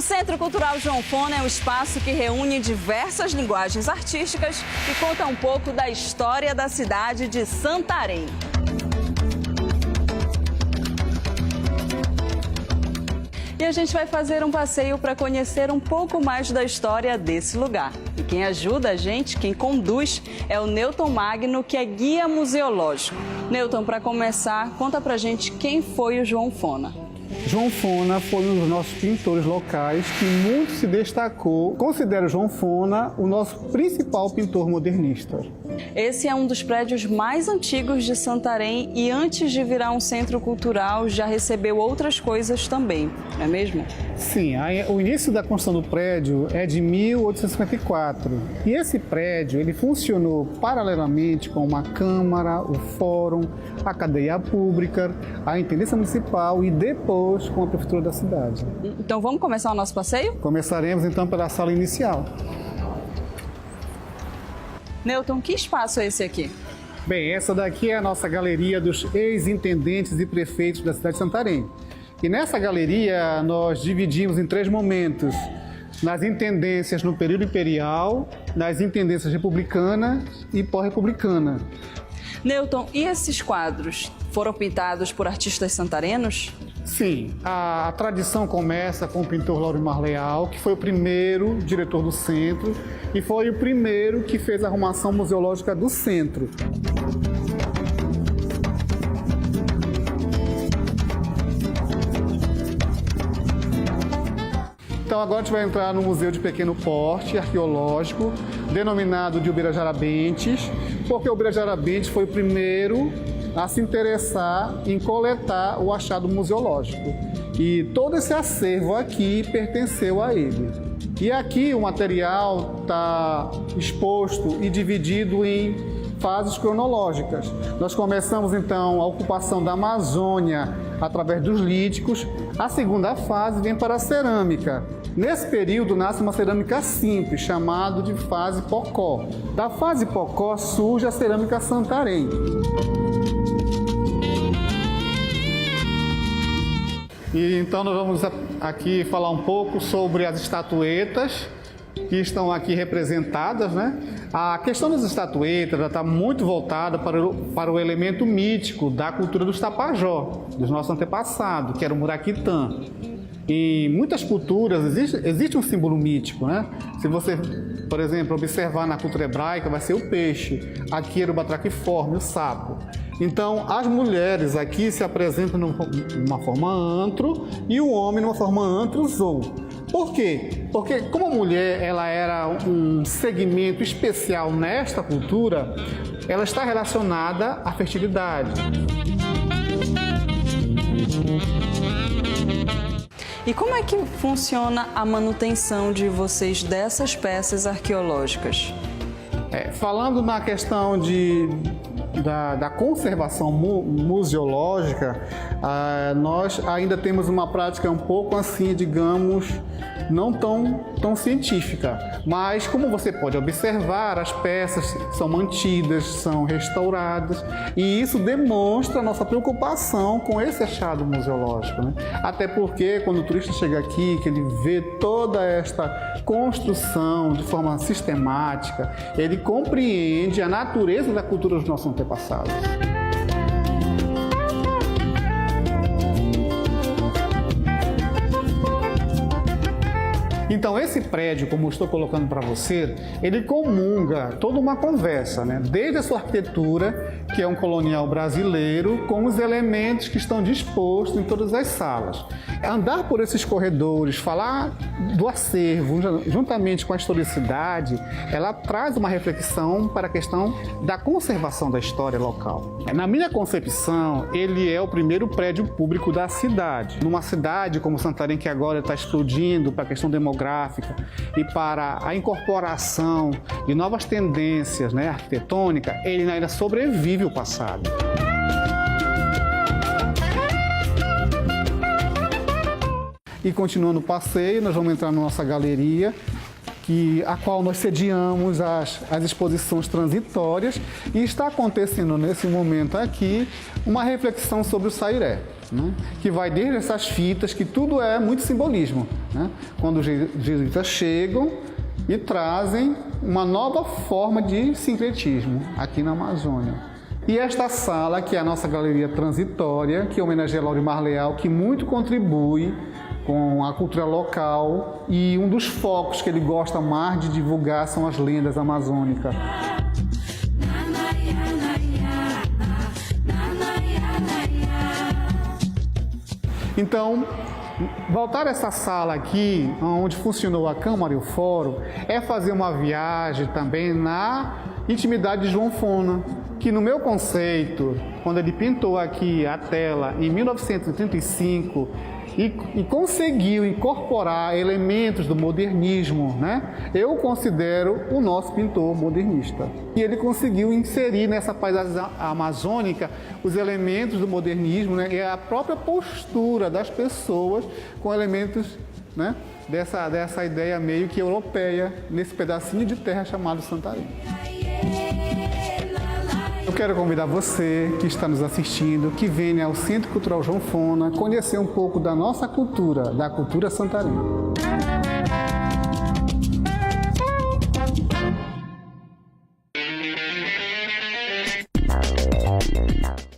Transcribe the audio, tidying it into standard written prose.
Centro Cultural João Fona é um espaço que reúne diversas linguagens artísticas e conta um pouco da história da cidade de Santarém. E a gente vai fazer um passeio para conhecer um pouco mais da história desse lugar. E quem ajuda a gente, quem conduz, é o Newton Magno, que é guia museológico. Newton, para começar, conta pra gente quem foi o João Fona. João Fona foi um dos nossos pintores locais que muito se destacou. Considero João Fona o nosso principal pintor modernista. Esse é um dos prédios mais antigos de Santarém e antes de virar um centro cultural já recebeu outras coisas também, não é mesmo? Sim, o início da construção do prédio é de 1854 e esse prédio ele funcionou paralelamente com uma Câmara, o Fórum, a Cadeia Pública, a Intendência Municipal e depois com a Prefeitura da cidade. Então vamos começar o nosso passeio? Começaremos então pela sala inicial. Newton, que espaço é esse aqui? Bem, essa daqui é a nossa galeria dos ex-intendentes e prefeitos da cidade de Santarém. E nessa galeria nós dividimos em 3 momentos: nas intendências no período imperial, nas intendências republicana e pós-republicana. Newton, e esses quadros foram pintados por artistas santarenos? Sim, a tradição começa com o pintor Laurimar Leal, que foi o primeiro diretor do centro e foi o primeiro que fez a arrumação museológica do centro. Então agora a gente vai entrar no Museu de Pequeno Porte Arqueológico, denominado de Ubirajara Bentes, porque o Ubirajara Bentes foi o primeiro a se interessar em coletar o achado museológico. E todo esse acervo aqui pertenceu a ele. E aqui o material está exposto e dividido em fases cronológicas. Nós começamos então a ocupação da Amazônia através dos líticos. A segunda fase vem para a cerâmica. Nesse período nasce uma cerâmica simples, chamada de fase Pocó. Da fase Pocó surge a cerâmica Santarém. E então nós vamos aqui falar um pouco sobre as estatuetas que estão aqui representadas, né? A questão das estatuetas já está muito voltada para o elemento mítico da cultura dos Tapajós, dos nossos antepassados, que era o Muraquitã. Em muitas culturas existe um símbolo mítico, né? Se você, por exemplo, observar na cultura hebraica, vai ser o peixe. Aqui era o batraquiforme, o sapo. Então, as mulheres aqui se apresentam numa forma antro e o homem numa forma antro-zou. Por quê? Porque como a mulher ela era um segmento especial nesta cultura, ela está relacionada à fertilidade. E como é que funciona a manutenção de vocês dessas peças arqueológicas? Falando na questão da conservação museológica, nós ainda temos uma prática um pouco assim, digamos, não tão científica. Mas, como você pode observar, as peças são mantidas, são restauradas, e isso demonstra a nossa preocupação com esse achado museológico, né? Até porque, quando o turista chega aqui, que ele vê toda esta construção de forma sistemática, ele compreende a natureza da cultura dos nossos antepassados. Então, esse prédio, como eu estou colocando para você, ele comunga toda uma conversa, né? Desde a sua arquitetura, que é um colonial brasileiro, com os elementos que estão dispostos em todas as salas. Andar por esses corredores, falar do acervo, juntamente com a historicidade, ela traz uma reflexão para a questão da conservação da história local. Na minha concepção, ele é o primeiro prédio público da cidade. Numa cidade como Santarém, que agora está explodindo para a questão demográfica e para a incorporação de novas tendências, né, arquitetônicas, ele ainda sobrevive ao passado. E continuando o passeio, nós vamos entrar na nossa galeria, a qual nós sediamos as exposições transitórias, e está acontecendo nesse momento aqui uma reflexão sobre o sairé. né? Que vai desde essas fitas, que tudo é muito simbolismo, né? Quando os jesuítas chegam e trazem uma nova forma de sincretismo aqui na Amazônia. E esta sala, que é a nossa galeria transitória, que homenageia Laurimar Leal, que muito contribui com a cultura local, e um dos focos que ele gosta mais de divulgar são as lendas amazônicas. Então, voltar a essa sala aqui, onde funcionou a Câmara e o Fórum, é fazer uma viagem também na intimidade de João Fona, que no meu conceito, quando ele pintou aqui a tela em 1935 e conseguiu incorporar elementos do modernismo, né? Eu considero o nosso pintor modernista. E ele conseguiu inserir nessa paisagem amazônica os elementos do modernismo, né? E a própria postura das pessoas com elementos, né? dessa ideia meio que europeia nesse pedacinho de terra chamado Santarém. Eu quero convidar você que está nos assistindo, que venha ao Centro Cultural João Fona, conhecer um pouco da nossa cultura, da cultura santarense.